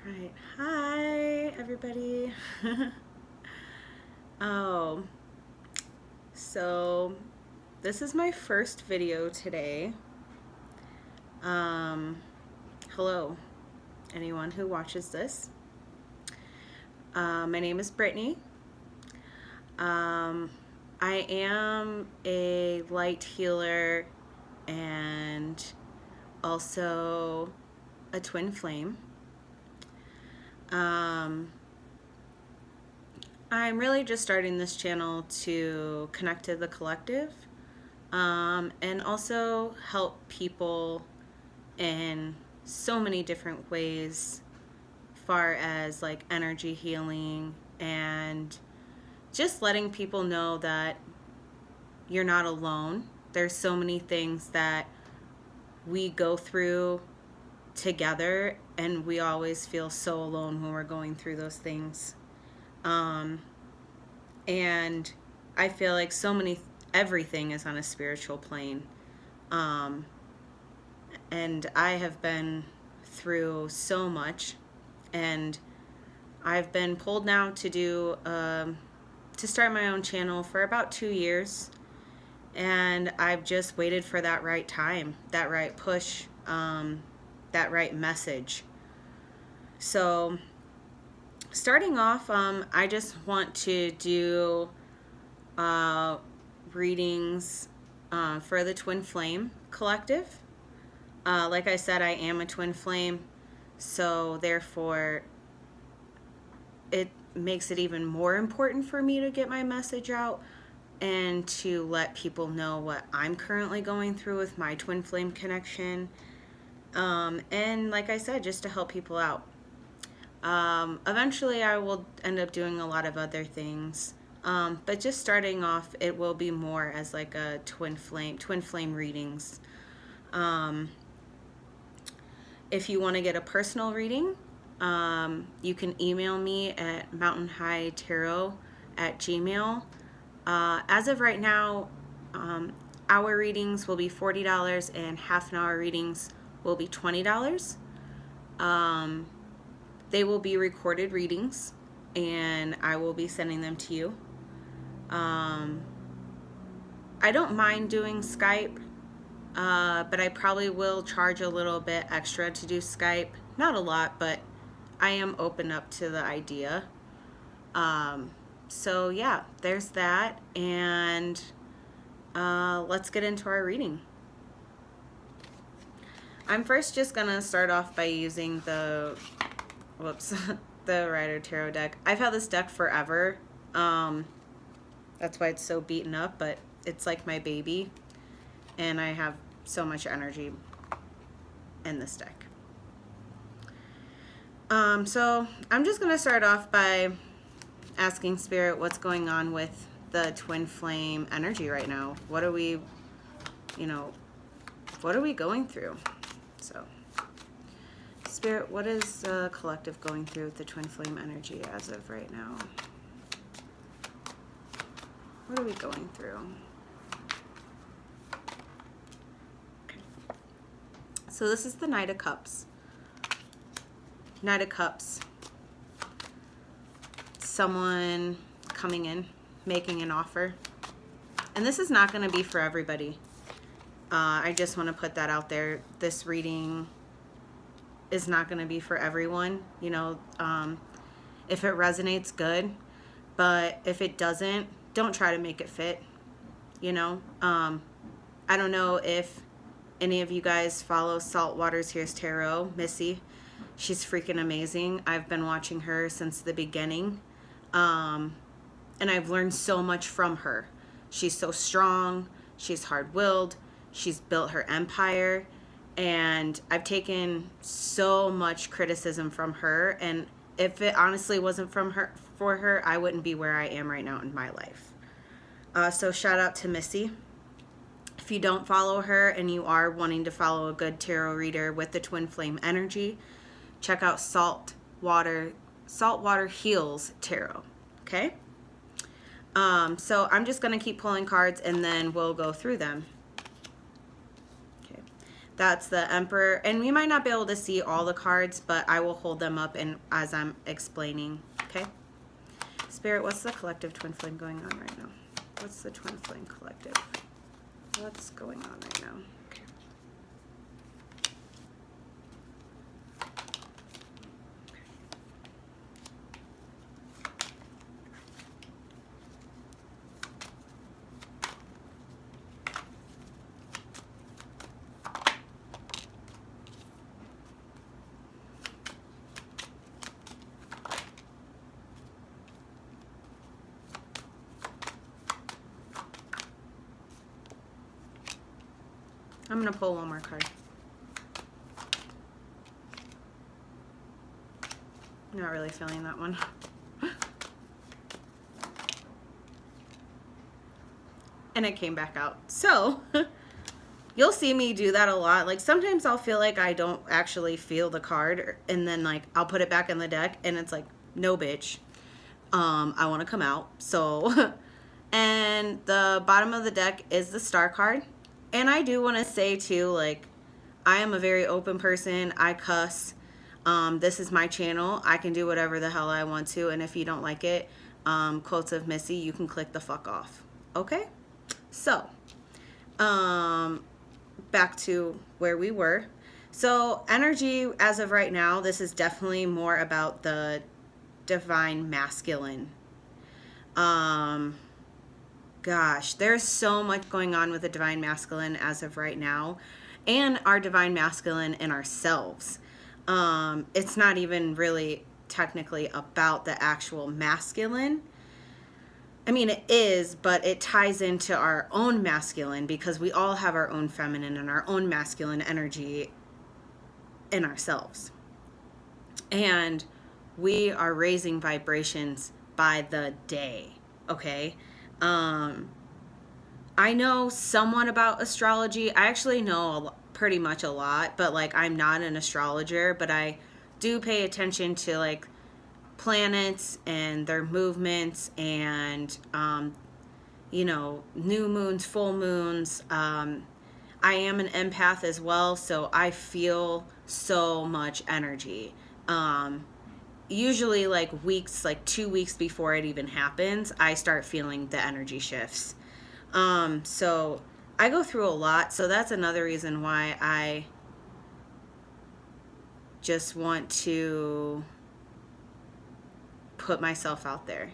Right. Hi, everybody. Oh, so this is my first video today. Hello, anyone who watches this. My name is Brittany. I am a light healer and also a twin flame. I'm really just starting this channel to connect to the collective and also help people in so many different ways, far as like energy healing and just letting people know that you're not alone. There's so many things that we go through together, and we always feel so alone when we're going through those things. And I feel like everything is on a spiritual plane. And I have been through so much, and I've been pulled now to start my own channel for about 2 years. And I've just waited for that right time, that right push, that right message. So starting off, I just want to do readings for the Twin Flame Collective. Like I said, I am a twin flame, so therefore it makes it even more important for me to get my message out and to let people know what I'm currently going through with my twin flame connection. And like I said, just to help people out. Eventually I will end up doing a lot of other things. But just starting off, it will be more as like a twin flame readings. If you want to get a personal reading, you can email me at mountainhightarot@gmail.com. As of right now, hour readings will be $40 and half an hour readings will be $20. They will be recorded readings, and I will be sending them to you. I don't mind doing Skype, but I probably will charge a little bit extra to do Skype. Not a lot, but I am open up to the idea. So yeah, there's that, and let's get into our reading. I'm first just gonna start off by using the Rider Tarot deck. I've had this deck forever. That's why it's so beaten up, but it's like my baby, and I have so much energy in this deck. So I'm just gonna start off by asking Spirit what's going on with the twin flame energy right now. What are we going through? So Spirit, what is the collective going through with the twin flame energy as of right now? What are we going through? Okay. So this is the Knight of Cups. Knight of Cups. Someone coming in, making an offer. And this is not going to be for everybody. I just want to put that out there. This reading is not going to be for everyone. You know, if it resonates, good. But if it doesn't, don't try to make it fit. You know, I don't know if any of you guys follow Saltwater's Here's Tarot, Missy. She's freaking amazing. I've been watching her since the beginning. And I've learned so much from her. She's so strong. She's hard-willed. She's built her empire. And I've taken so much criticism from her. And if it honestly wasn't for her, I wouldn't be where I am right now in my life. So shout out to Missy. If you don't follow her and you are wanting to follow a good tarot reader with the twin flame energy, check out Saltwater Heals Tarot. Okay? So I'm just going to keep pulling cards and then we'll go through them. Okay. That's the Emperor. And we might not be able to see all the cards, but I will hold them up and as I'm explaining. Okay? Spirit, what's the collective twin flame going on right now? What's the twin flame collective? What's going on right now? Okay. I'm going to pull one more card. Not really feeling that one. And it came back out. So, you'll see me do that a lot. Like, sometimes I'll feel like I don't actually feel the card, and then, like, I'll put it back in the deck, and it's like, no, bitch. I want to come out. So, and the bottom of the deck is the Star card. And I do want to say, too, like, I am a very open person. I cuss. This is my channel. I can do whatever the hell I want to. And if you don't like it, quotes of Missy, you can click the fuck off. Okay? So, back to where we were. So, energy, as of right now, this is definitely more about the divine masculine. Gosh, there's so much going on with the divine masculine as of right now, and our divine masculine in ourselves. It's not even really technically about the actual masculine. I mean, it is, but it ties into our own masculine because we all have our own feminine and our own masculine energy in ourselves. And we are raising vibrations by the day, okay? I know somewhat about astrology. I actually know pretty much a lot, but like I'm not an astrologer, but I do pay attention to like planets and their movements and, you know, new moons, full moons. I am an empath as well, so I feel so much energy. Usually like weeks, like 2 weeks before it even happens, I start feeling the energy shifts. So I go through a lot. So that's another reason why I just want to put myself out there.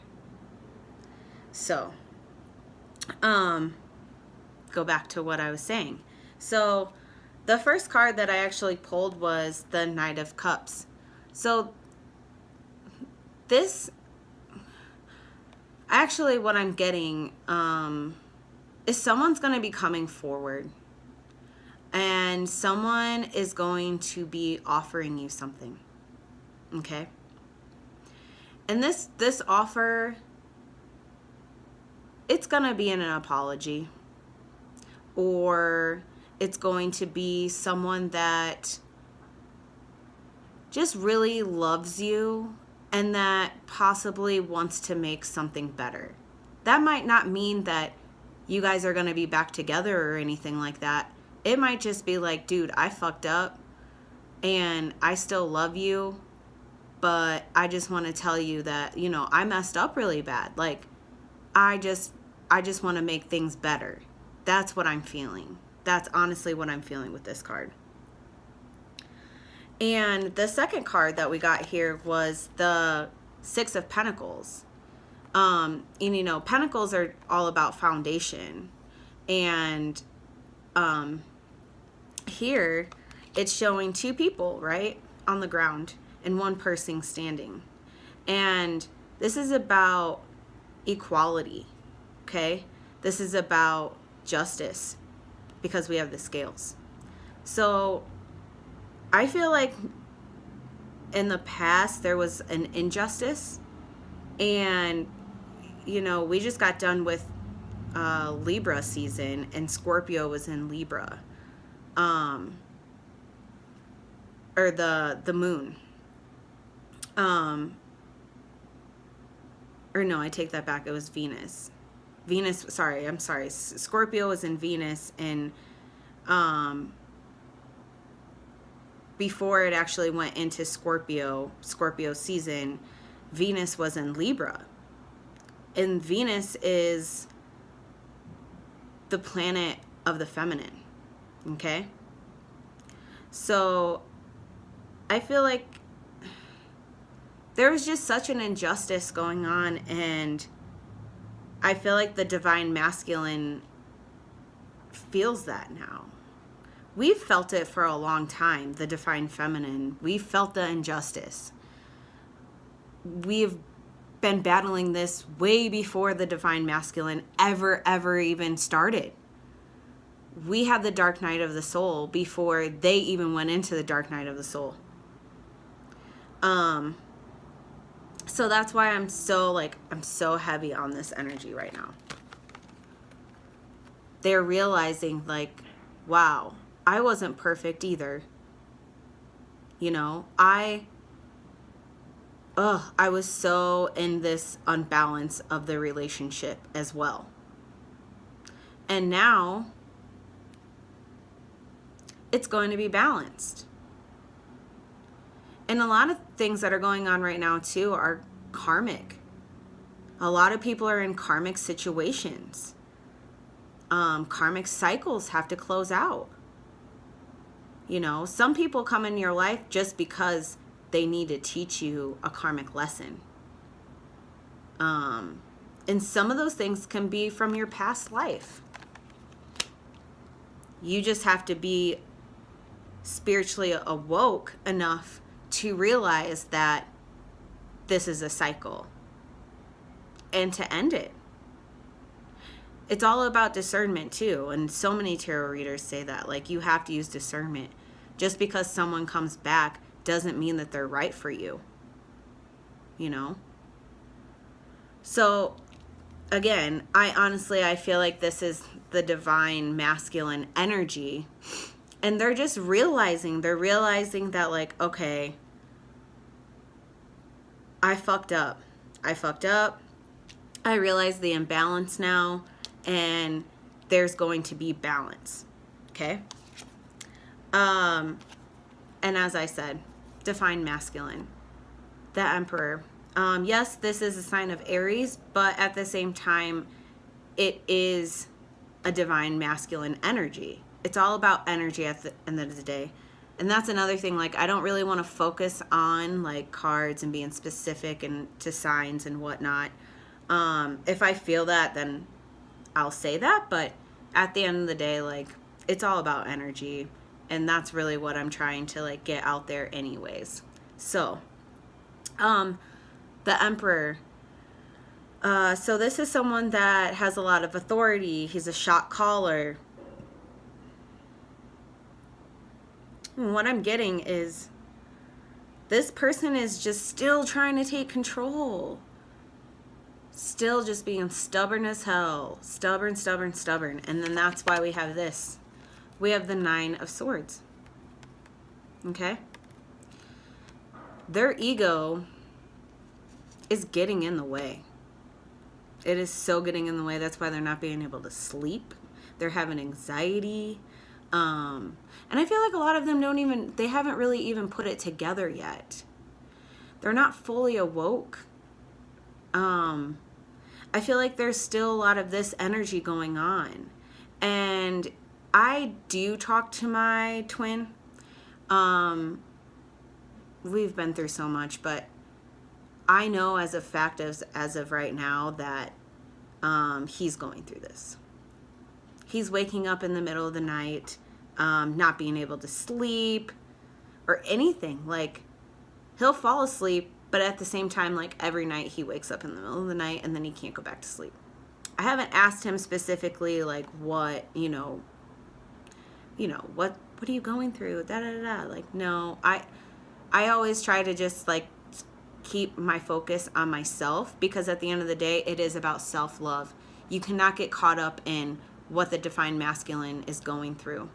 So, go back to what I was saying. So the first card that I actually pulled was the Knight of Cups. So this, actually what I'm getting, is someone's going to be coming forward. And someone is going to be offering you something. Okay? And this offer, it's going to be an apology. Or it's going to be someone that just really loves you and that possibly wants to make something better. That might not mean that you guys are going to be back together or anything like that. It might just be like, dude, I fucked up and I still love you, but I just want to tell you that, you know, I messed up really bad. Like, I just want to make things better. That's what I'm feeling. That's honestly what I'm feeling with this card. And the second card that we got here was the Six of Pentacles. And, you know, Pentacles are all about foundation. And here it's showing two people, right, on the ground and one person standing. And this is about equality, okay? This is about justice because we have the scales. So I feel like in the past there was an injustice, and you know, we just got done with Libra season and Scorpio was in Libra, or the moon, or no, I take that back, it was Venus. I'm sorry, Scorpio was in Venus, and before it actually went into Scorpio season, Venus was in Libra. And Venus is the planet of the feminine. Okay? So I feel like there was just such an injustice going on, and I feel like the divine masculine feels that now. We've felt it for a long time, the divine feminine. We've felt the injustice. We've been battling this way before the divine masculine ever even started. We had the dark night of the soul before they even went into the dark night of the soul. So that's why I'm so heavy on this energy right now. They're realizing, like, wow, I wasn't perfect either. You know, I was so in this unbalance of the relationship as well. And now it's going to be balanced. And a lot of things that are going on right now too are karmic. A lot of people are in karmic situations. Karmic cycles have to close out. You know, some people come in your life just because they need to teach you a karmic lesson. And some of those things can be from your past life. You just have to be spiritually awoke enough to realize that this is a cycle and to end it. It's all about discernment too. And so many tarot readers say that, like, you have to use discernment. Just because someone comes back doesn't mean that they're right for you. You know? So again, I feel like this is the divine masculine energy. And they're just realizing that, like, okay, I fucked up. I realize the imbalance now, and there's going to be balance. Okay? And as I said, divine masculine, the Emperor. Yes, this is a sign of Aries, but at the same time, it is a divine masculine energy. It's all about energy at the end of the day. And that's another thing, like, I don't really want to focus on, like, cards and being specific and to signs and whatnot. If I feel that, then I'll say that. But at the end of the day, like, it's all about energy. And that's really what I'm trying to, like, get out there anyways. So, the Emperor. So this is someone that has a lot of authority. He's a shot caller. And what I'm getting is this person is just still trying to take control. Still just being stubborn as hell. Stubborn. And then that's why we have this. We have the 9 of Swords. Okay? Their ego is getting in the way. It is so getting in the way. That's why they're not being able to sleep. They're having anxiety. And I feel like a lot of them they haven't really even put it together yet. They're not fully awoke. I feel like there's still a lot of this energy going on. And I do talk to my twin. We've been through so much, but I know as a fact as of right now that he's going through this. He's waking up in the middle of the night, not being able to sleep or anything. Like, he'll fall asleep, but at the same time, like, every night he wakes up in the middle of the night and then he can't go back to sleep. I haven't asked him specifically, like, what, what are you going through? Like, no, I always try to just, like, keep my focus on myself, because at the end of the day, it is about self-love. You cannot get caught up in what the divine masculine is going through.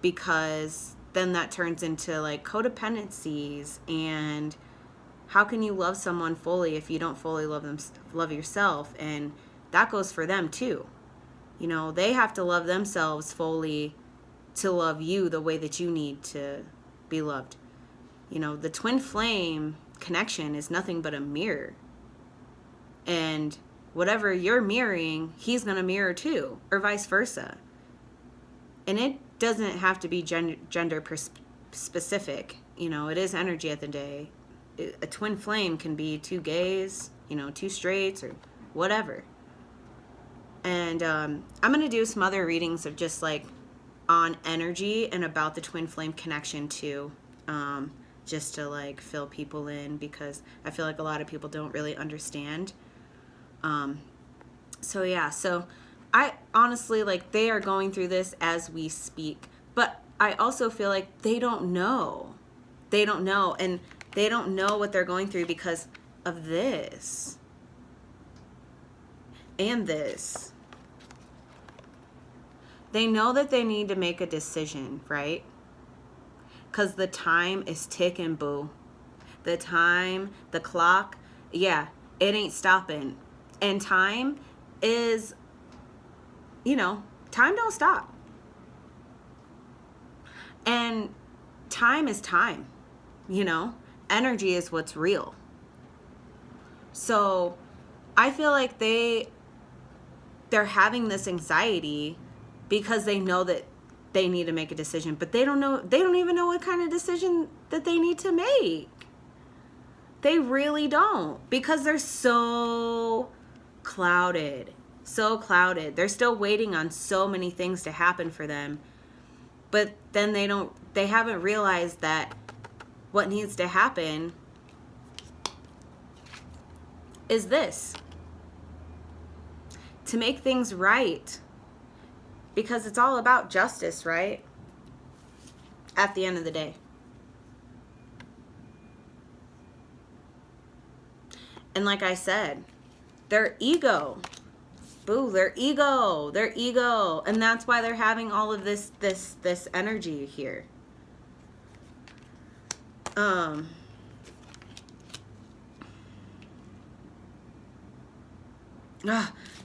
Because then that turns into, like, codependencies, and how can you love someone fully if you don't fully love yourself? And that goes for them too. They have to love themselves fully to love you the way that you need to be loved. You know, the twin flame connection is nothing but a mirror. And whatever you're mirroring, he's going to mirror too, or vice versa. And it doesn't have to be gender specific. You know, it is energy at the day. A twin flame can be two gays, you know, two straights, or whatever. And I'm going to do some other readings of just like on energy and about the twin flame connection too, just to like fill people in, because I feel like a lot of people don't really understand. So yeah, so I honestly, like, they are going through this as we speak, but I also feel like they don't know. They don't know, and they don't know what they're going through because of this and this. They know that they need to make a decision, right? Because the time is ticking, boo. The time, the clock, yeah, it ain't stopping. And time is, you know, time don't stop. And time is time, you know? Energy is what's real. So I feel like they're having this anxiety because they know that they need to make a decision, but they don't even know what kind of decision that they need to make. They really don't, because they're so clouded. They're still waiting on so many things to happen for them. But then they haven't realized that what needs to happen is this. To make things right. Because it's all about justice, right? At the end of the day. And like I said, their ego. Boo, their ego. And that's why they're having all of this energy here.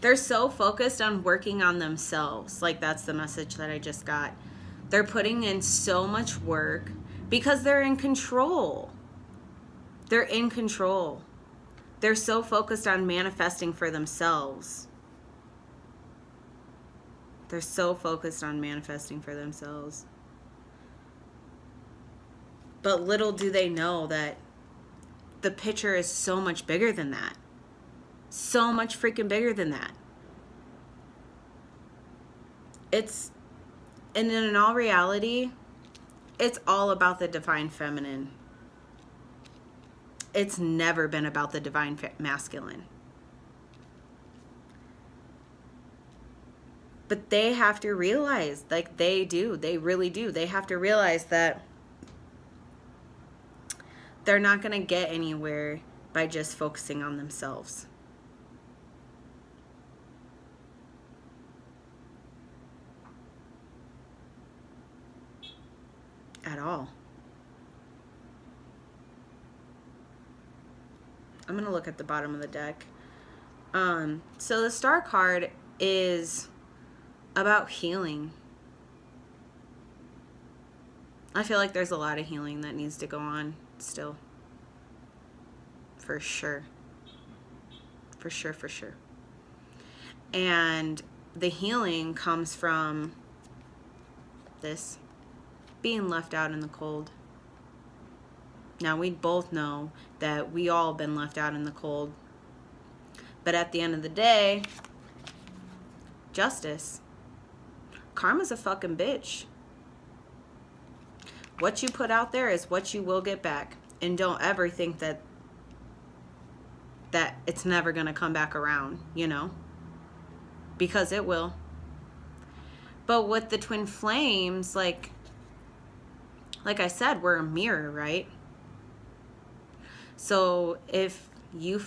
They're so focused on working on themselves. Like, that's the message that I just got. They're putting in so much work because they're in control. They're in control. They're so focused on manifesting for themselves. They're so focused on manifesting for themselves. But little do they know that the picture is so much bigger than that. So much freaking bigger than that. And in all reality, it's all about the divine feminine. It's never been about the divine masculine. But they have to realize, like they really do. They have to realize that they're not going to get anywhere by just focusing on themselves. At all. I'm going to look at the bottom of the deck. So the Star card is about healing. I feel like there's a lot of healing that needs to go on still. For sure. For sure. And the healing comes from this. Being left out in the cold. Now, we both know that we all been left out in the cold. But at the end of the day, justice. Karma's a fucking bitch. What you put out there is what you will get back. And don't ever think that it's never going to come back around, you know? Because it will. But with the twin flames, like I said, we're a mirror, right? So if you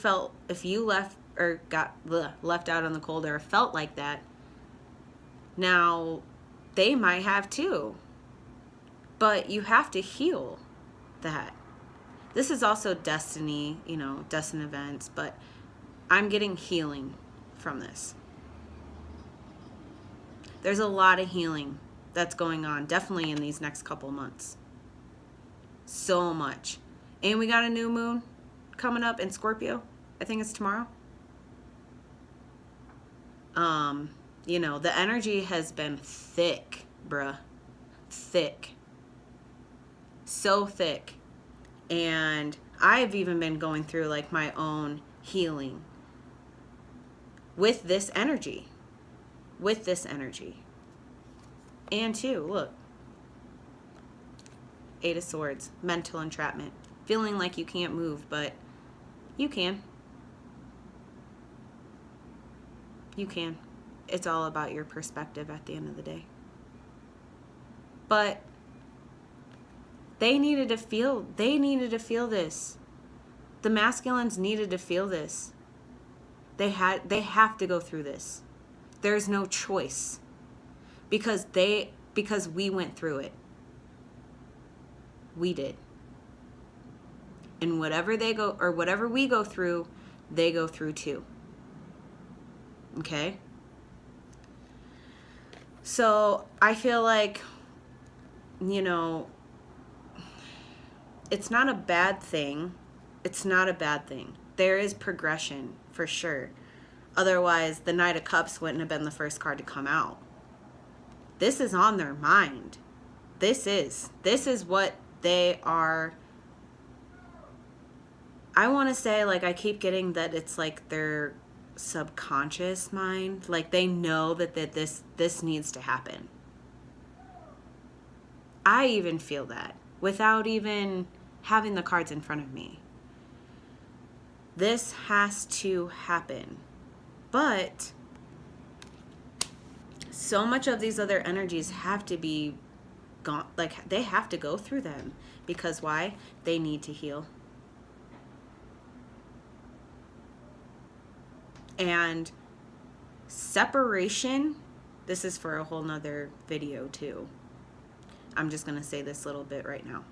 left or got left out in the cold or felt like that, now they might have too. But you have to heal that. This is also destiny, you know, destined events, but I'm getting healing from this. There's a lot of healing that's going on, definitely in these next couple months. So much. And we got a new moon coming up in Scorpio. I think it's tomorrow. You know, the energy has been thick, bruh. Thick. So thick. And I've even been going through like my own healing with this energy. With this energy. And two, look. 8 of Swords. Mental entrapment. Feeling like you can't move, but you can. You can. It's all about your perspective at the end of the day. But they needed to feel this. The masculines needed to feel this. They have to go through this. There's no choice. Because we went through it. We did. And whatever we go through, they go through too. Okay? So I feel like, you know, it's not a bad thing. It's not a bad thing. There is progression for sure. Otherwise, the Knight of Cups wouldn't have been the first card to come out. This is on their mind. This is what they are. I want to say, like, I keep getting that it's like their subconscious mind. Like, they know that this needs to happen. I even feel that without even having the cards in front of me. This has to happen. But so much of these other energies have to be gone. Like, they have to go through them. Because why? They need to heal. And separation, this is for a whole nother video too. I'm just going to say this little bit right now.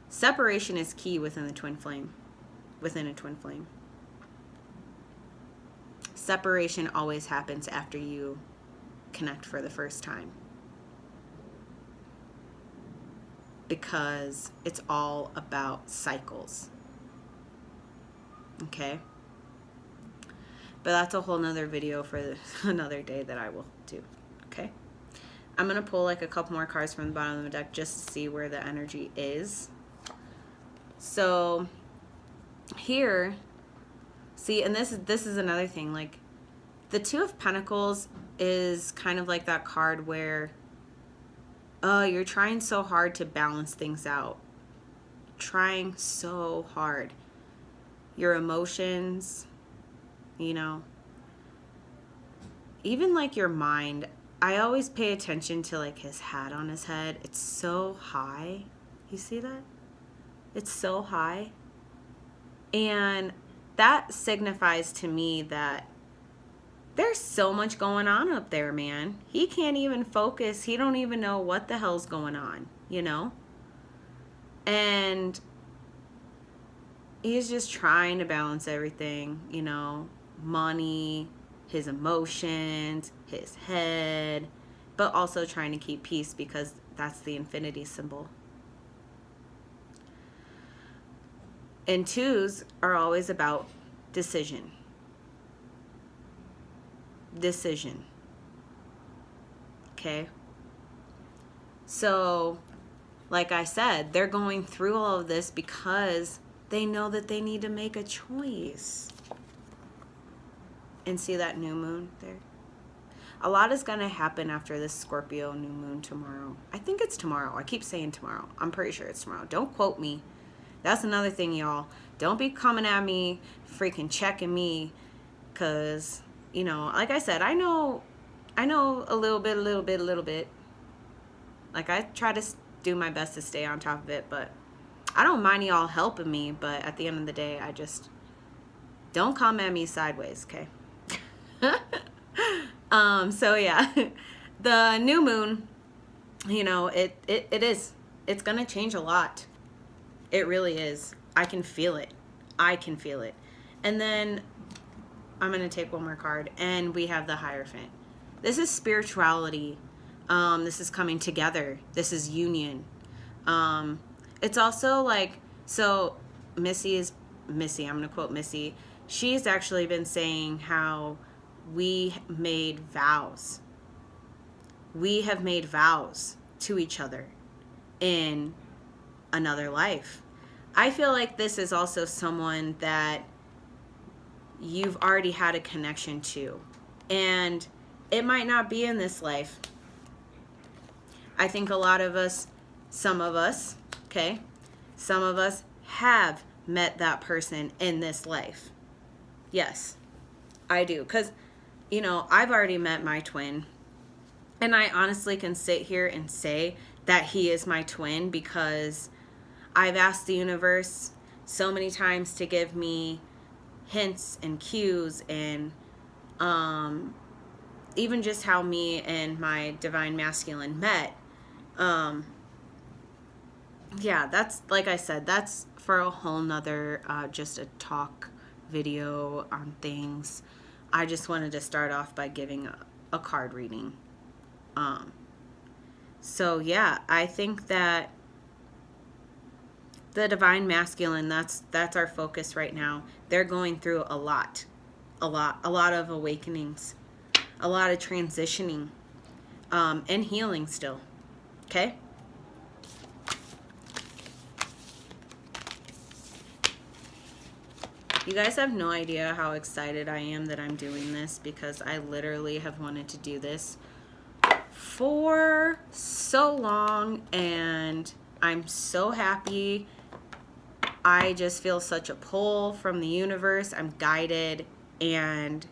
Separation is key within the twin flame. Within a twin flame. Separation always happens after you connect for the first time. Because it's all about cycles. Okay? But that's a whole nother video for another day that I will do. Okay? I'm going to pull like a couple more cards from the bottom of the deck just to see where the energy is. So here, see, and this is another thing. Like, the Two of Pentacles is kind of like that card where, oh, you're trying so hard to balance things out. Trying so hard. Your emotions, you know, even like your mind. I always pay attention to like his hat on his head. It's so high. You see that? It's so high. And that signifies to me that there's so much going on up there, man. He can't even focus. He don't even know what the hell's going on, you know? And he's just trying to balance everything, you know, money, his emotions, his head, but also trying to keep peace because that's the infinity symbol. And twos are always about decision. Decision. Okay? So, like I said, they're going through all of this because they know that they need to make a choice. And see that new moon there? A lot is going to happen after this Scorpio new moon tomorrow. I think it's tomorrow. I keep saying tomorrow. I'm pretty sure it's tomorrow. Don't quote me. That's another thing, y'all. Don't be coming at me, freaking checking me. Because, you know, like I said, I know a little bit. Like, I try to do my best to stay on top of it. But I don't mind y'all helping me. But at the end of the day, I just don't come at me sideways, okay? So yeah, the new moon, you know, it's gonna change a lot. It really is. I can feel it. And then I'm gonna take one more card, and we have the Hierophant. This is spirituality. This is coming together. This is union. It's also like, so Missy, I'm going to quote Missy. She's actually been saying how we made vows. We have made vows to each other in another life. I feel like this is also someone that you've already had a connection to. And it might not be in this life. I think a lot of us, some of us have met that person in this life. Yes, I do. Because, you know, I've already met my twin. And I honestly can sit here and say that he is my twin because I've asked the universe so many times to give me hints and cues, and even just how me and my divine masculine met. Yeah, that's, like I said, that's for a whole nother just a talk video on things. I just wanted to start off by giving a card reading. So yeah, I think that the divine masculine, that's our focus right now. They're going through a lot of awakenings, a lot of transitioning, and healing still. Okay? You guys have no idea how excited I am that I'm doing this, because I literally have wanted to do this for so long, and I'm so happy. I just feel such a pull from the universe. I'm guided, and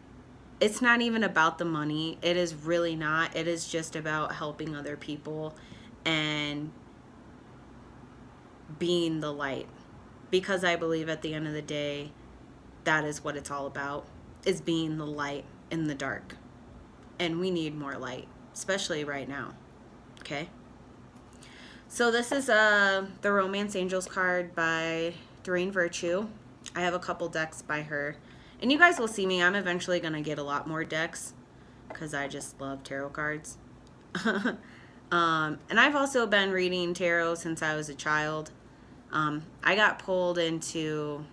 it's not even about the money. It is really not. It is just about helping other people and being the light, because I believe at the end of the day, that is what it's all about, is being the light in the dark. And we need more light, especially right now. Okay? So this is the Romance Angels card by Doreen Virtue. I have a couple decks by her. And you guys will see me. I'm eventually going to get a lot more decks because I just love tarot cards. And I've also been reading tarot since I was a child. I got pulled into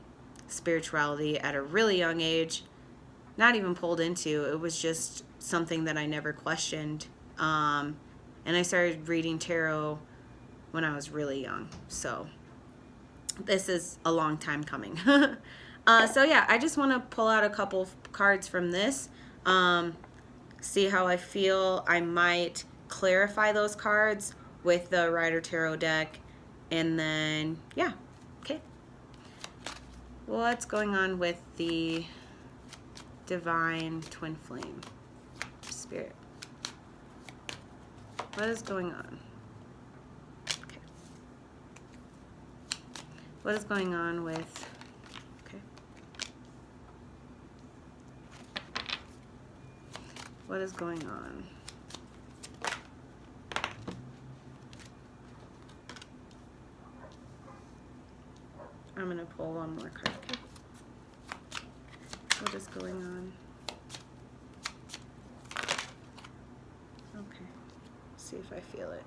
spirituality at a really young age. Not even pulled into, it was just something that I never questioned. And I started reading tarot when I was really young. So this is a long time coming. So yeah, I just want to pull out a couple cards from this. See how I feel. I might clarify those cards with the Rider Tarot deck. And then, yeah. Okay. What's going on with the Divine Twin Flame Spirit? What is going on? Okay. What is going on with... Okay. What is going on? I'm going to pull one more card. Okay. What is going on? Okay. See if I feel it.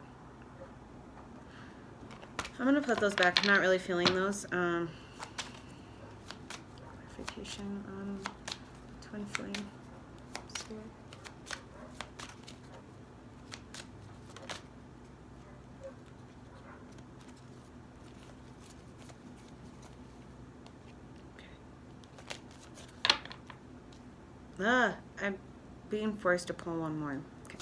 I'm going to put those back. I'm not really feeling those. Clarification on Twin Flame Spirit. I'm being forced to pull one more. Okay.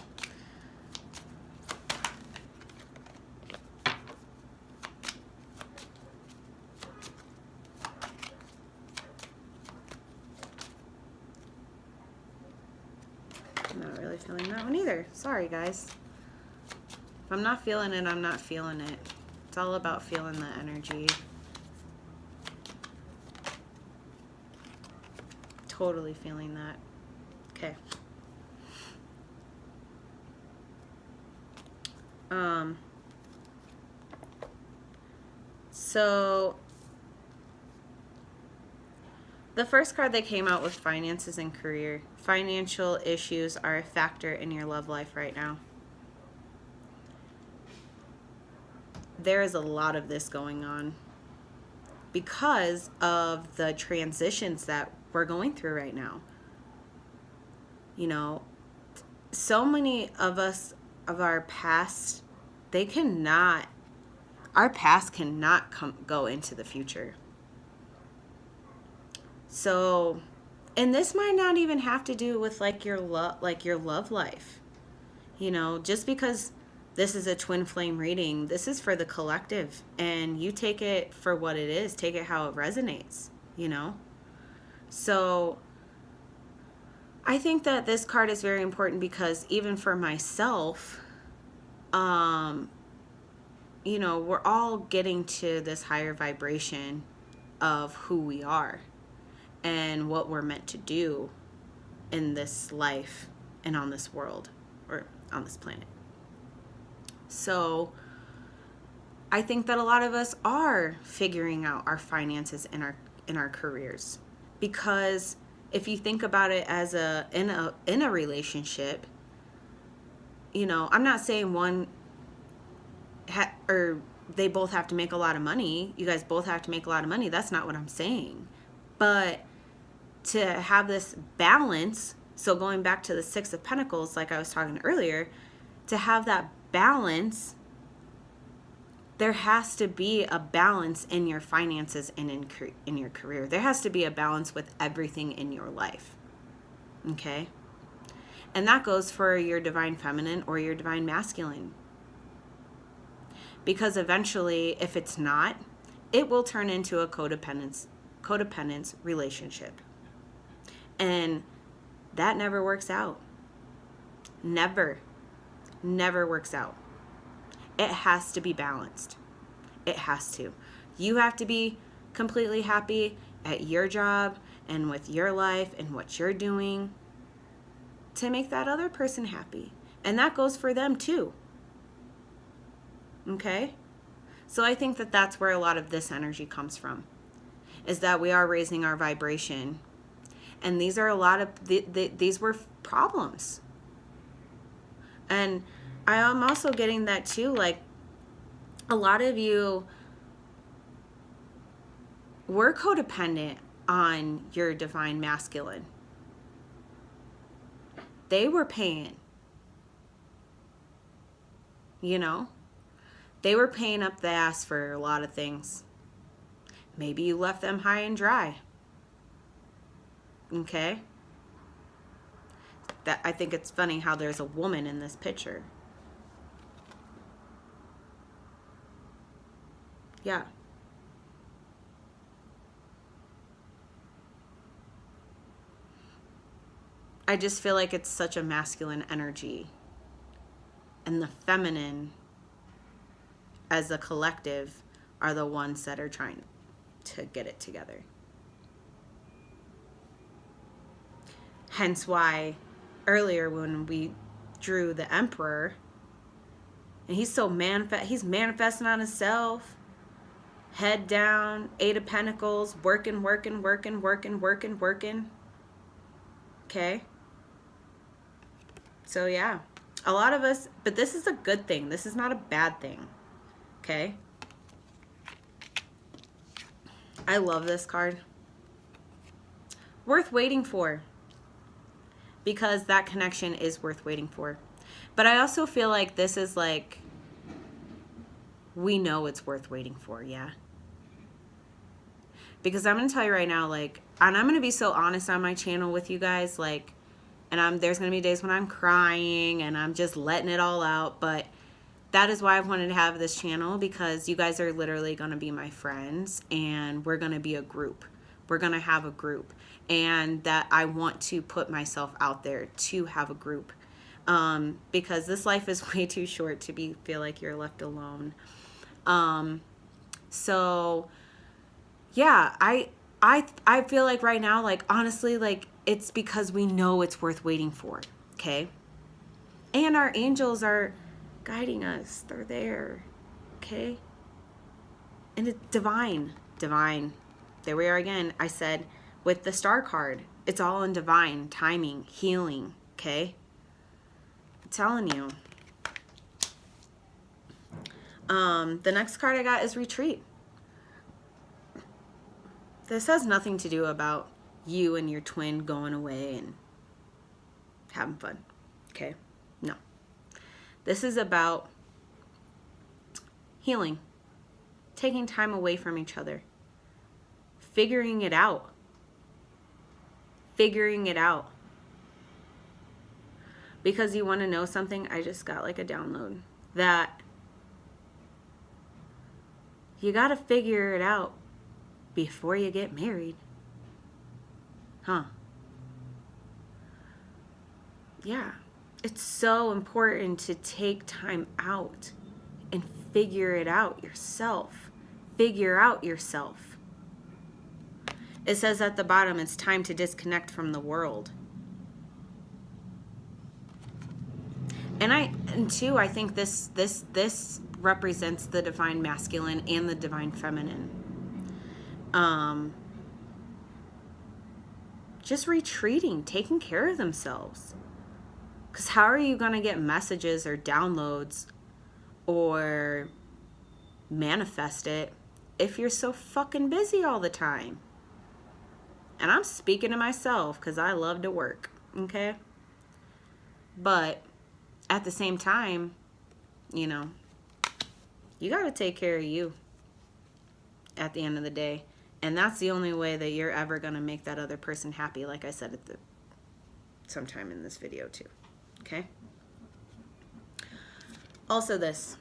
I'm not really feeling that one either. Sorry, guys. If I'm not feeling it, I'm not feeling it. It's all about feeling the energy. Totally feeling that. Okay. So the first card that came out was finances and career. Financial issues are a factor in your love life right now. there is a lot of this going on because of the transitions that we're going through right now. You know, so many of us, of our past, our past cannot go into the future. So, and this might not even have to do with like your love life. You know, just because this is a twin flame reading, this is for the collective, and you take it for what it is, take it how it resonates, you know? So I think that this card is very important because even for myself, you know, we're all getting to this higher vibration of who we are and what we're meant to do in this life and on this world or on this planet. So I think that a lot of us are figuring out our finances in our careers, because if you think about it as in a relationship, you know, I'm not saying one or they both have to make a lot of money. You guys both have to make a lot of money. That's not what I'm saying. But to have this balance, so going back to the Six of Pentacles, like I was talking earlier, to have that balance, there has to be a balance in your finances and in your career. There has to be a balance with everything in your life. Okay? And that goes for your divine feminine or your divine masculine. Because eventually, if it's not, it will turn into a codependence relationship. And that never works out. Never works out. It has to be balanced. It has to. You have to be completely happy at your job and with your life and what you're doing to make that other person happy. And that goes for them too. Okay? So I think that that's where a lot of this energy comes from, is that we are raising our vibration. And these are a lot of, these were problems. And I am also getting that too, like a lot of you were codependent on your divine masculine. They were paying, you know? They were paying up the ass for a lot of things. Maybe you left them high and dry. Okay? That I think it's funny how there's a woman in this picture. Yeah. I just feel like it's such a masculine energy. And the feminine, as a collective, are the ones that are trying to get it together. Hence why earlier when we drew the Emperor, and he's so he's manifesting on himself, head down, Eight of Pentacles, working. Okay? So yeah, a lot of us, but this is a good thing. This is not a bad thing. Okay? I love this card. Worth waiting for. Because that connection is worth waiting for. But I also feel like this is like, we know it's worth waiting for, yeah? Because I'm going to tell you right now, like, and I'm going to be so honest on my channel with you guys, like, and there's going to be days when I'm crying and I'm just letting it all out, but that is why I wanted to have this channel, because you guys are literally going to be my friends, and we're going to be a group. We're going to have a group, and that I want to put myself out there to have a group, because this life is way too short to feel like you're left alone. So yeah, I feel like right now, like, honestly, like, it's because we know it's worth waiting for. Okay. And our angels are guiding us. They're there. Okay. And it's divine. There we are again. I said with the star card, it's all in divine timing, healing. Okay. I'm telling you. The next card I got is retreat. This has nothing to do about you and your twin going away and having fun. Okay? No. This is about healing, taking time away from each other, figuring it out. Figuring it out. Because you want to know something? I just got like a download that you got to figure it out before you get married. Huh? Yeah. It's so important to take time out and figure it out yourself. Figure out yourself. It says at the bottom, it's time to disconnect from the world. And two, I think this represents the divine masculine and the divine feminine. Just retreating, taking care of themselves. Because how are you going to get messages or downloads or manifest it if you're so fucking busy all the time? And I'm speaking to myself because I love to work, okay? But at the same time, you know, you got to take care of you at the end of the day. And that's the only way that you're ever going to make that other person happy, like I said at the sometime in this video too. Okay? Also this.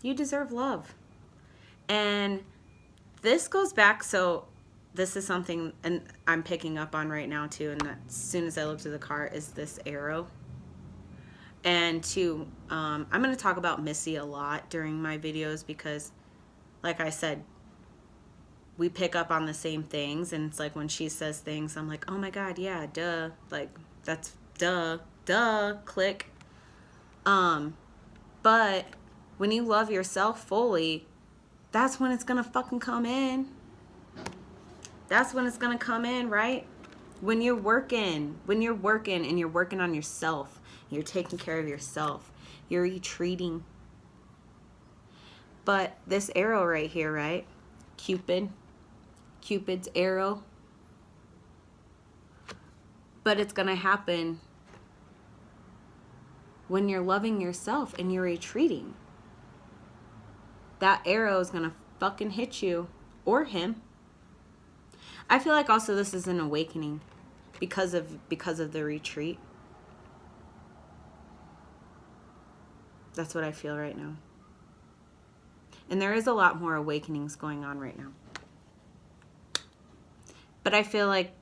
You deserve love. And this goes back, so this is something and I'm picking up on right now too, and as soon as I looked at the card is this arrow. And two, I'm going to talk about Missy a lot during my videos because, like I said, we pick up on the same things, and it's like when she says things, I'm like, oh my God, yeah, duh. Like, that's duh, click. But when you love yourself fully, that's when it's going to fucking come in. That's when it's going to come in, right? When you're working and you're working on yourself, you're taking care of yourself, you're retreating. But this arrow right here, right? Cupid's arrow. But it's going to happen when you're loving yourself and you're retreating. That arrow is going to fucking hit you or him. I feel like also this is an awakening because of the retreat. That's what I feel right now. And there is a lot more awakenings going on right now. But I feel like,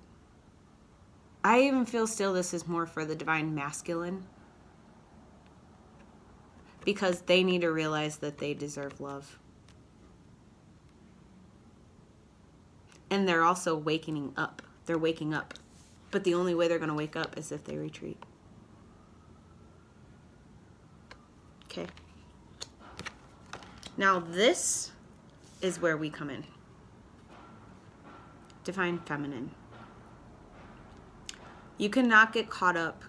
I even feel still this is more for the divine masculine. Because they need to realize that they deserve love. And they're also waking up. They're waking up. But the only way they're going to wake up is if they retreat. Okay. Now this is where we come in. Divine feminine. You cannot get caught up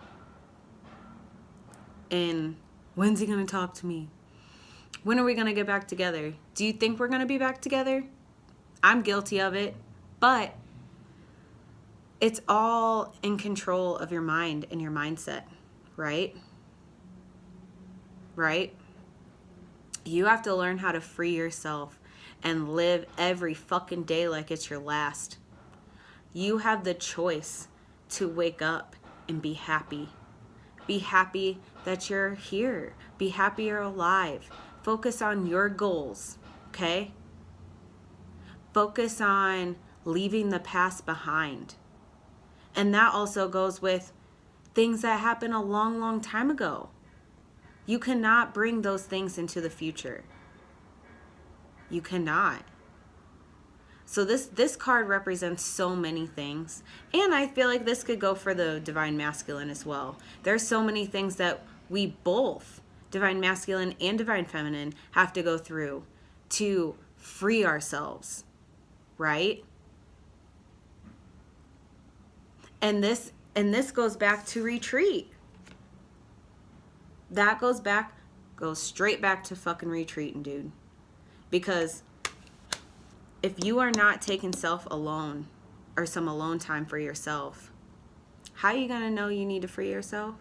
in, when's he going to talk to me? When are we going to get back together? Do you think we're going to be back together? I'm guilty of it. But it's all in control of your mind and your mindset, right? Right? You have to learn how to free yourself and live every fucking day like it's your last. You have the choice to wake up and be happy. Be happy that you're here. Be happy you're alive. Focus on your goals, okay? Focus on leaving the past behind. And that also goes with things that happened a long, long time ago. You cannot bring those things into the future. You cannot. So this card represents so many things. And I feel like this could go for the divine masculine as well. There's so many things that we both, divine masculine and divine feminine, have to go through to free ourselves, right? And this goes back to retreat. That goes back Go straight back to fucking retreating, dude. Because if you are not taking self alone or some alone time for yourself, how are you going to know you need to free yourself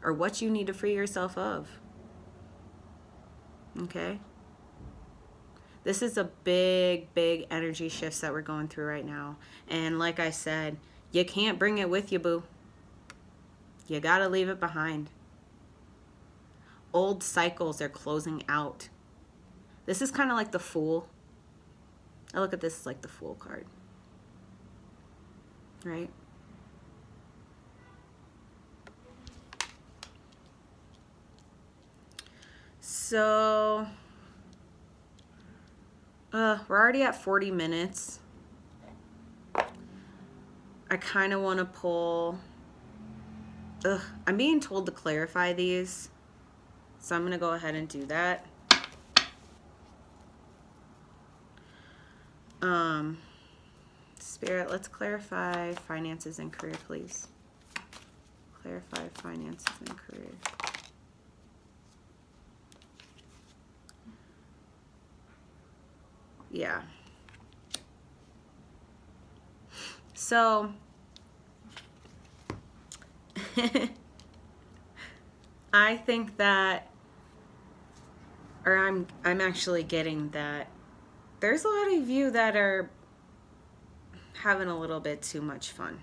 or what you need to free yourself of? Okay? This is a big, big energy shifts that we're going through right now. And like I said, you can't bring it with you, boo. You got to leave it behind. Old cycles are closing out. This is kind of like the Fool. I look at this as like the Fool card. Right? So, we're already at 40 minutes. I kind of want to pull... I'm being told to clarify these. So I'm going to go ahead and do that. Spirit, let's clarify finances and career, please. Clarify finances and career. Yeah. So I think that, or I'm actually getting that there's a lot of you that are having a little bit too much fun.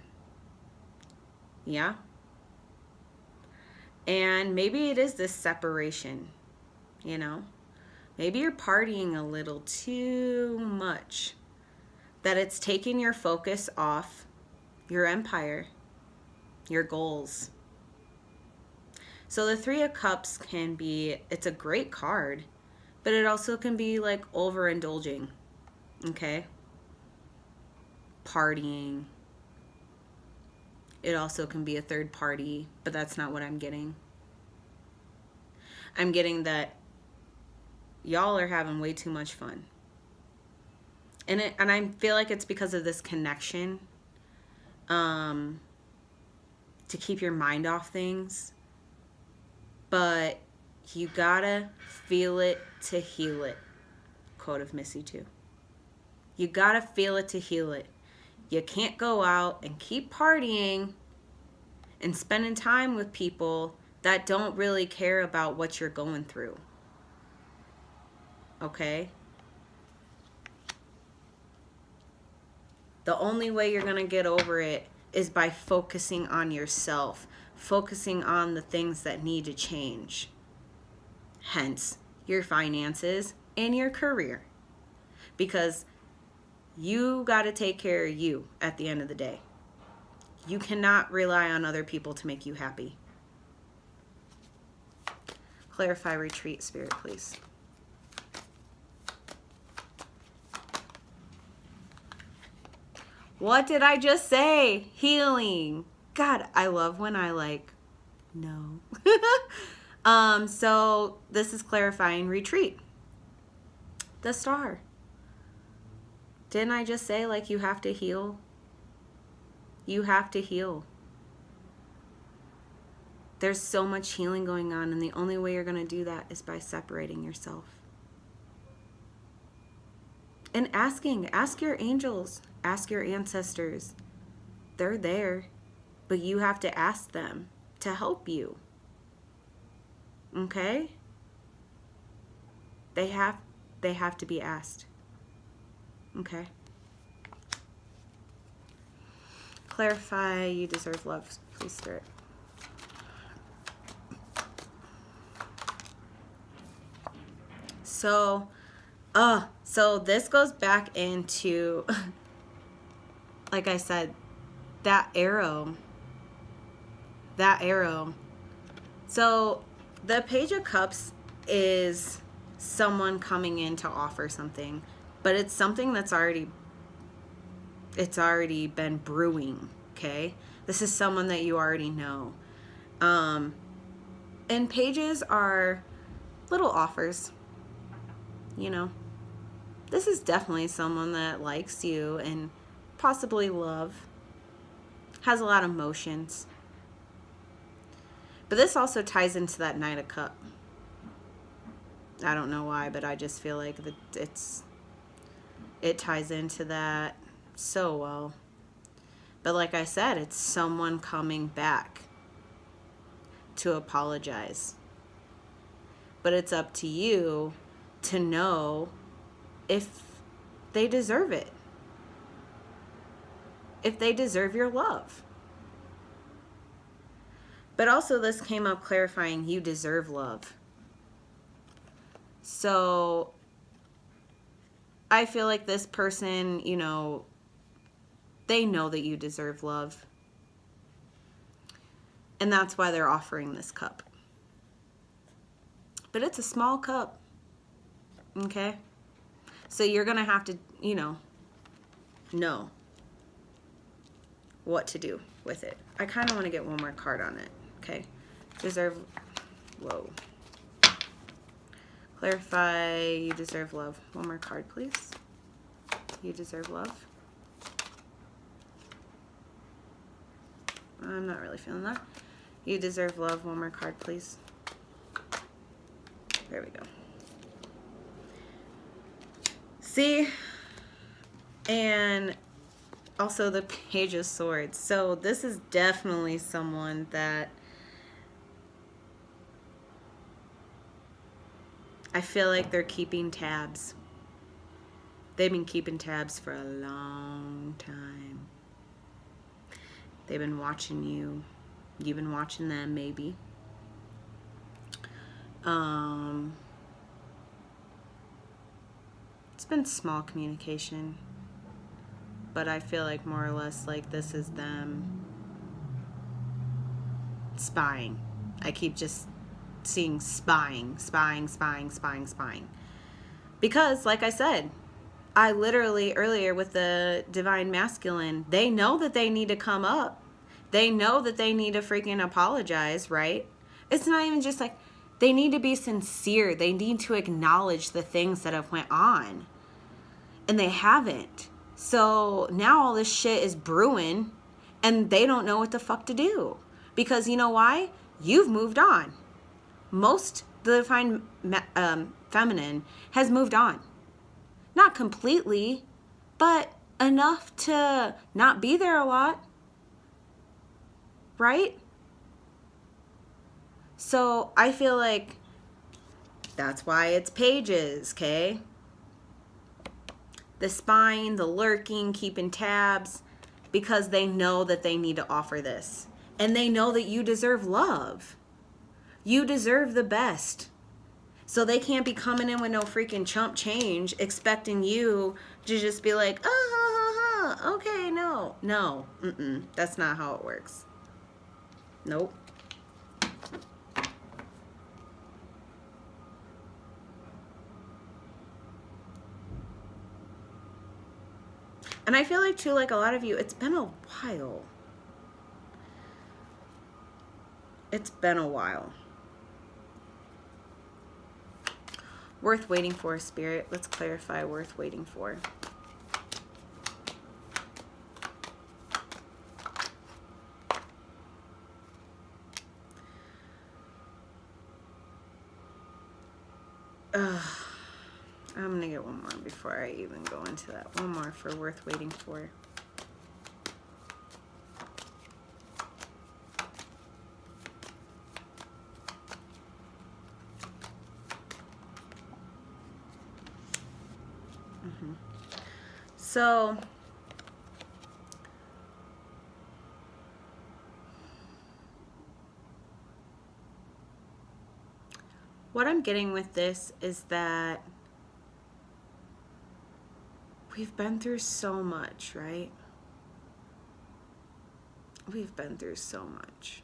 Yeah? And maybe it is this separation, you know? Maybe you're partying a little too much, that it's taking your focus off your empire, your goals. So the Three of Cups can be, it's a great card, but it also can be like overindulging, okay? Partying. It also can be a third party, but that's not what I'm getting. I'm getting that y'all are having way too much fun. And I feel like it's because of this connection, to keep your mind off things. But you gotta feel it to heal it. Quote of Missy too. You gotta feel it to heal it. You can't go out and keep partying and spending time with people that don't really care about what you're going through. Okay? The only way you're going to get over it is by focusing on yourself, focusing on the things that need to change. Hence, your finances and your career. Because you got to take care of you at the end of the day. You cannot rely on other people to make you happy. Clarify retreat, Spirit, please. What did I just say? Healing. God, I love when I no. So this is clarifying retreat. The Star. Didn't I just say you have to heal? You have to heal. There's so much healing going on, and the only way you're going to do that is by separating yourself. And ask your angels, ask your ancestors. They're there, but you have to ask them to help you. Okay? They have to be asked. Okay? Clarify, you deserve love, please, Spirit. So this goes back into, like I said, that arrow. So the Page of Cups is someone coming in to offer something, but it's something that's already been brewing, okay? This is someone that you already know. And pages are little offers, you know. This is definitely someone that likes you and possibly love, has a lot of emotions. But this also ties into that Knight of Cups. I don't know why, but I just feel like it ties into that so well. But like I said, it's someone coming back to apologize. But it's up to you to know if they deserve it. If they deserve your love. But also this came up clarifying you deserve love. So I feel like this person, you know, they know that you deserve love. And that's why they're offering this cup. But it's a small cup. Okay? So you're going to have to, you know what to do with it. I kind of want to get one more card on it. Okay? Deserve, whoa. Clarify, you deserve love. One more card, please. You deserve love. I'm not really feeling that. You deserve love. One more card, please. There we go. See? And also the Page of Swords. So this is definitely someone that I feel like they're keeping tabs. They've been keeping tabs for a long time. They've been watching you. You've been watching them, maybe. It's been small communication. But I feel like more or less like this is them spying. I keep just seeing spying. Because, like I said, I literally, earlier with the Divine Masculine, they know that they need to come up. They know that they need to freaking apologize, right? It's not even just like, they need to be sincere. They need to acknowledge the things that have went on. And they haven't. So now all this shit is brewing and they don't know what the fuck to do. Because you know why? You've moved on. The Divine Feminine has moved on. Not completely, but enough to not be there a lot. Right? So I feel like that's why it's pages, okay? The spying, the lurking, keeping tabs, because they know that they need to offer this. And they know that you deserve love. You deserve the best. So they can't be coming in with no freaking chump change expecting you to just be like, okay, no. That's not how it works. Nope. And I feel like, too, like a lot of you, it's been a while. It's been a while. Worth waiting for, Spirit. Let's clarify worth waiting for. I'm going to get one more before I even go into that. One more for worth waiting for. So, what I'm getting with this is that we've been through so much, right? We've been through so much.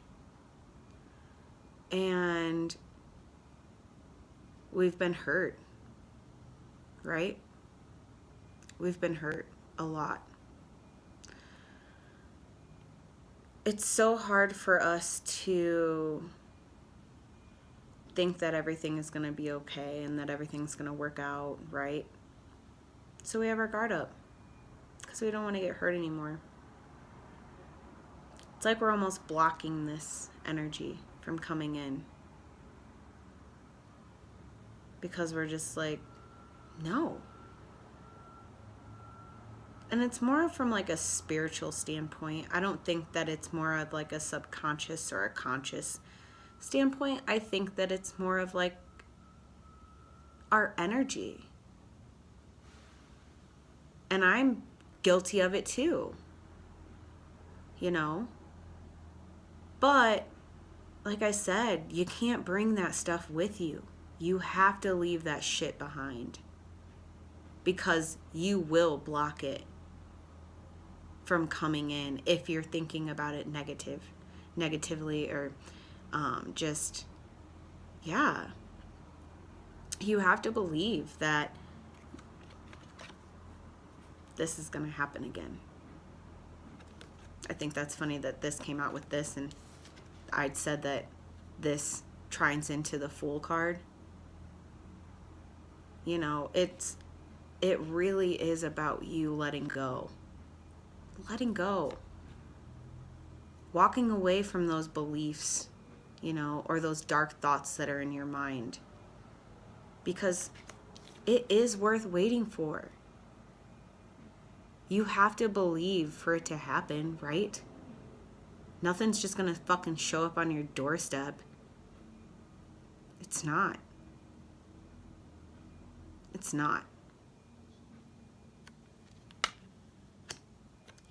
And we've been hurt, right? We've been hurt a lot. It's so hard for us to think that everything is going to be okay and that everything's going to work out, right? So we have our guard up because we don't want to get hurt anymore. It's like we're almost blocking this energy from coming in because we're just like, no. And it's more from like a spiritual standpoint. I don't think that it's more of like a subconscious or a conscious standpoint. I think that it's more of like our energy. And I'm guilty of it too. You know? But like I said, you can't bring that stuff with you. You have to leave that shit behind. Because you will block it from coming in if you're thinking about it negatively, or just, yeah. You have to believe that this is going to happen again. I think that's funny that this came out with this, and I'd said that this trines into the Fool card. You know, it really is about you letting go. Letting go. Walking away from those beliefs, you know, or those dark thoughts that are in your mind. Because it is worth waiting for. You have to believe for it to happen, right? Nothing's just gonna fucking show up on your doorstep. It's not. It's not.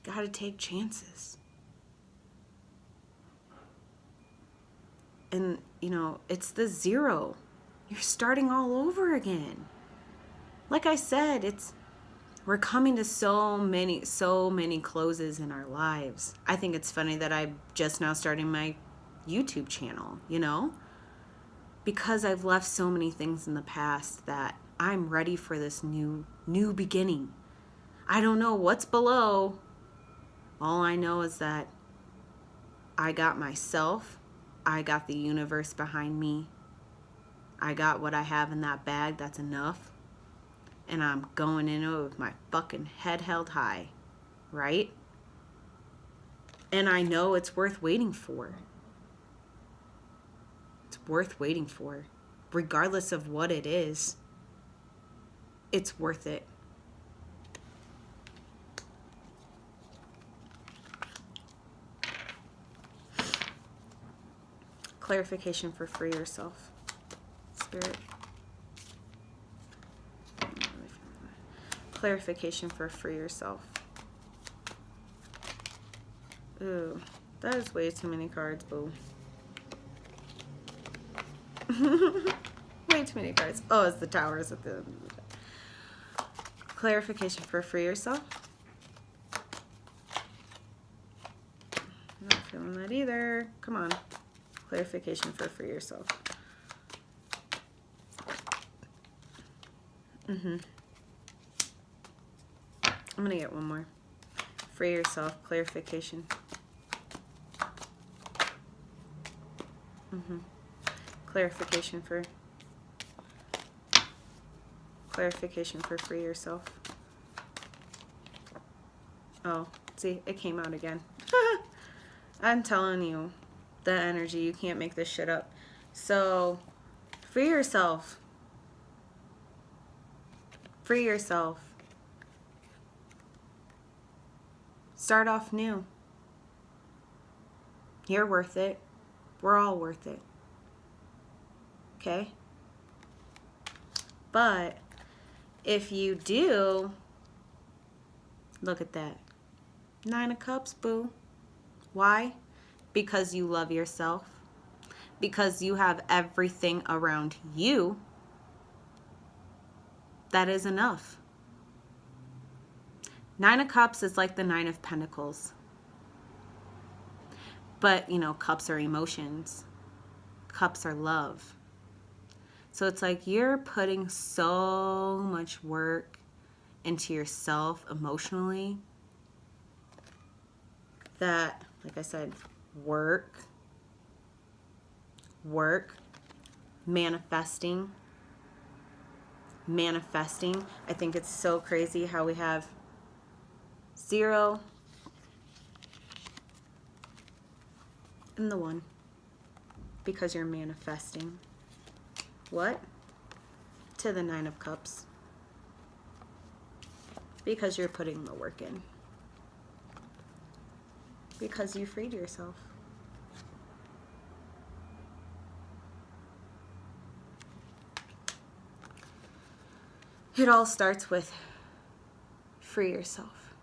Gotta take chances. And, you know, it's the zero. You're starting all over again. Like I said, we're coming to so many closes in our lives. I think it's funny that I'm just now starting my YouTube channel, you know? Because I've left so many things in the past that I'm ready for this new beginning. I don't know what's below. All I know is that I got myself, I got the universe behind me, I got what I have in that bag, that's enough, and I'm going in it with my fucking head held high, right? And I know it's worth waiting for. It's worth waiting for. Regardless of what it is, it's worth it. Clarification for free yourself. Spirit. Clarification for free yourself. Ooh, that is way too many cards, boo. Way too many cards. Oh, it's the towers at the... Clarification for free yourself. Not feeling that either. Come on. Clarification for free yourself. I'm gonna get one more. Free yourself. Clarification. Clarification for free yourself. Oh, see, it came out again. I'm telling you, the energy, you can't make this shit up. So, free yourself. Free yourself. Start off new. You're worth it. We're all worth it. Okay? But if you do, look at that. 9 of Cups, boo. Why? Because you love yourself. Because you have everything around you that is enough. 9 of Cups is like the 9 of Pentacles. But, you know, cups are emotions. Cups are love. So it's like you're putting so much work into yourself emotionally that, like I said, work, manifesting. I think it's so crazy how we have 0 and the 1 because you're manifesting. What? to the Nine of Cups. Because you're putting the work in. Because you freed yourself. It all starts with free yourself.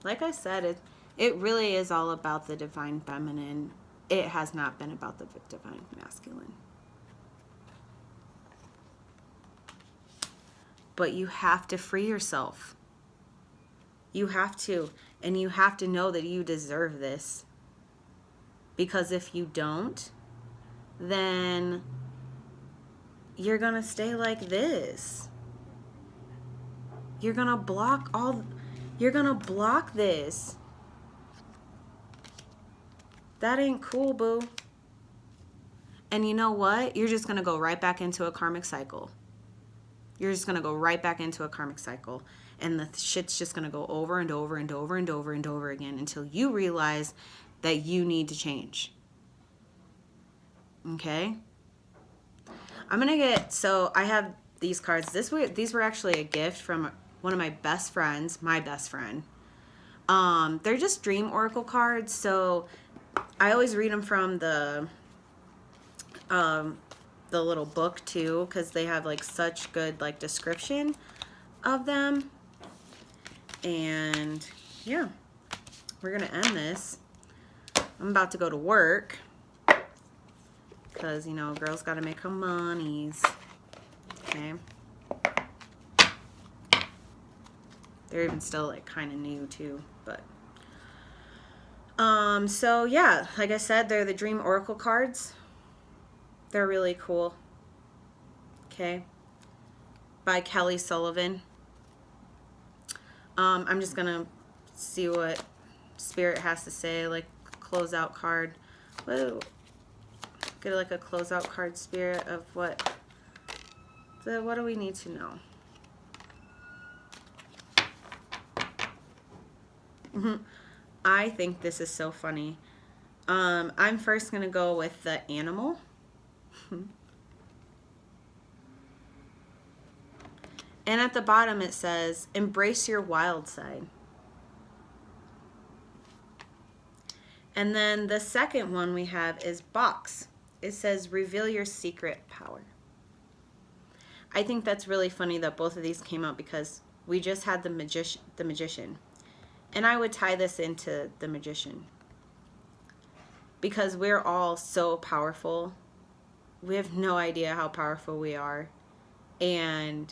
Like I said, it really is all about the divine feminine. It has not been about the divine masculine. But you have to free yourself. You have to. And you have to know that you deserve this. Because if you don't, then you're going to stay like this. You're going to block this. That ain't cool, boo. And you know what? You're just going to go right back into a karmic cycle. You're just going to go right back into a karmic cycle. And the shit's just going to go over and over and over and over and over again until you realize that you need to change. Okay? I'm going to get, so I have these cards. These were actually a gift from one of my best friends, my best friend. They're just dream oracle cards, so I always read them from the little book too, because they have like such good like description of them. And yeah, we're gonna end this. I'm about to go to work because, you know, girls gotta make her monies. Okay. They're even still like kind of new too, but so yeah, like I said, they're the Dream Oracle cards. They're really cool. Okay. By Kelly Sullivan. I'm just gonna see what Spirit has to say, like closeout card. Whoa. Get like a closeout card, Spirit, of what do we need to know? I think this is so funny. I'm first going to go with the animal. And at the bottom it says, embrace your wild side. And then the second one we have is box. It says, reveal your secret power. I think that's really funny that both of these came out because we just had the magician. And I would tie this into the magician. Because we're all so powerful. We have no idea how powerful we are. And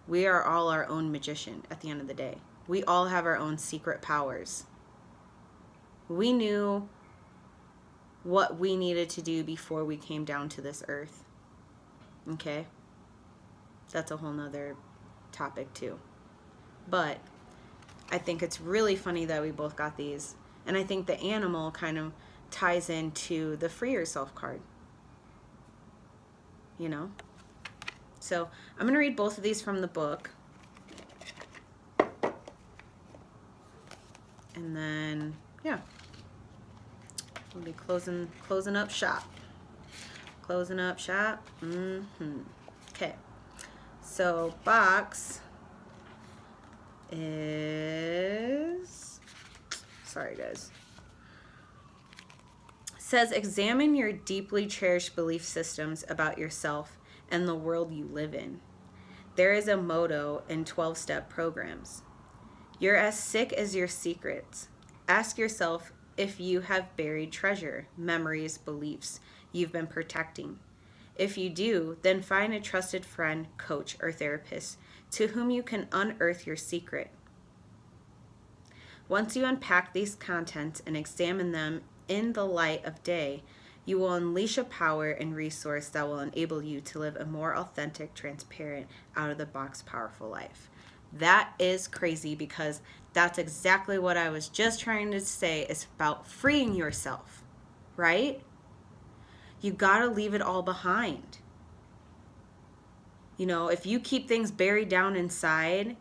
we are all our own magician at the end of the day. We all have our own secret powers. We knew what we needed to do before we came down to this earth. Okay? That's a whole nother topic too. But I think it's really funny that we both got these. And I think the animal kind of ties into the free yourself card. You know? So I'm going to read both of these from the book. And then, yeah. We'll be closing up shop. Closing up shop. Okay. So box is, sorry guys, says examine your deeply cherished belief systems about yourself and the world you live in. There is a motto in 12-step programs. You're as sick as your secrets. Ask yourself if you have buried treasure, memories, beliefs you've been protecting. If you do, then find a trusted friend, coach, or therapist to whom you can unearth your secret. Once you unpack these contents and examine them in the light of day, you will unleash a power and resource that will enable you to live a more authentic, transparent, out-of-the-box, powerful life. That is crazy because that's exactly what I was just trying to say. It's about freeing yourself, right? You gotta leave it all behind. You know, if you keep things buried down inside,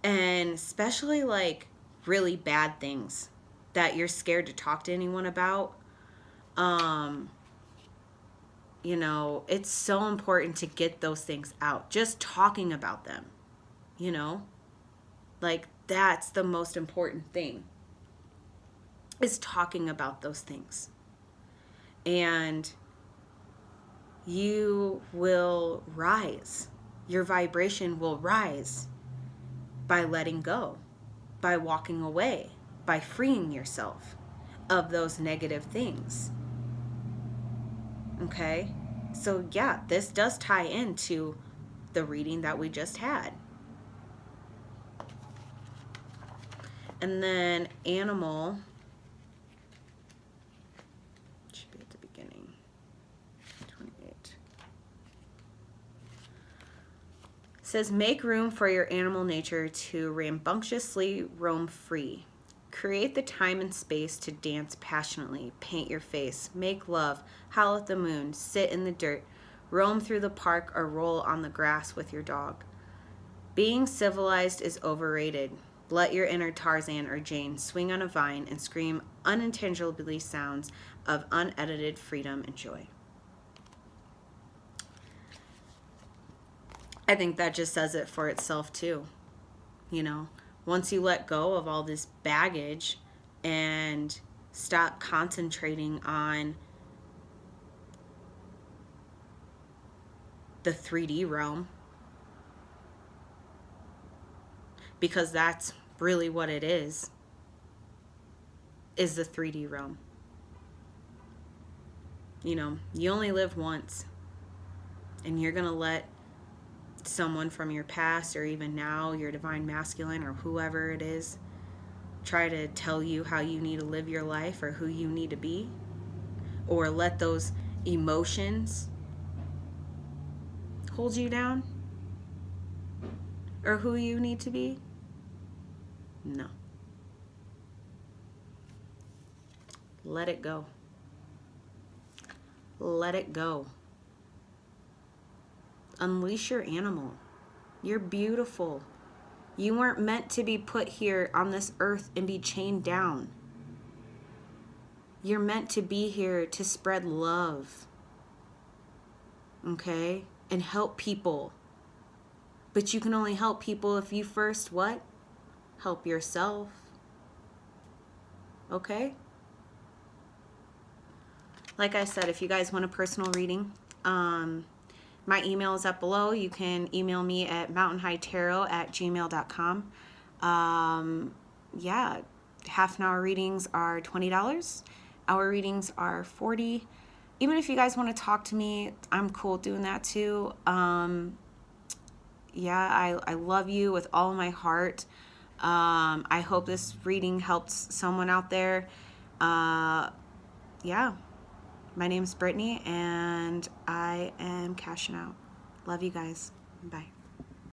and especially like really bad things that you're scared to talk to anyone about, You know, it's so important to get those things out. Just talking about them, you know, like that's the most important thing, is talking about those things. And you will rise. Your vibration will rise by letting go, by walking away, by freeing yourself of those negative things. Okay? So yeah, this does tie into the reading that we just had. And then animal should be at the beginning. 28. Says, make room for your animal nature to rambunctiously roam free. Create the time and space to dance passionately, paint your face, make love, howl at the moon, sit in the dirt, roam through the park, or roll on the grass with your dog. Being civilized is overrated. Let your inner Tarzan or Jane swing on a vine and scream unintelligibly sounds of unedited freedom and joy. I think that just says it for itself too. You know, once you let go of all this baggage and stop concentrating on the 3D realm, because that's really what it is the 3D realm. You know, you only live once, and you're going to let someone from your past, or even now, your divine masculine, or whoever it is, try to tell you how you need to live your life or who you need to be, or let those emotions hold you down, or who you need to be. No. Let it go. Let it go. Unleash your animal. You're beautiful. You weren't meant to be put here on this earth and be chained down. You're meant to be here to spread love. Okay? And help people. But you can only help people if you first what? Help yourself. Okay? Like I said, if you guys want a personal reading, my email is up below. You can email me at mountainhightarot@gmail.com. Yeah, half an hour readings are $20. Hour readings are $40. Even if you guys want to talk to me, I'm cool doing that too. Yeah, I love you with all my heart. I hope this reading helps someone out there. Yeah. My name's Brittany, and I am cashing out. Love you guys. Bye.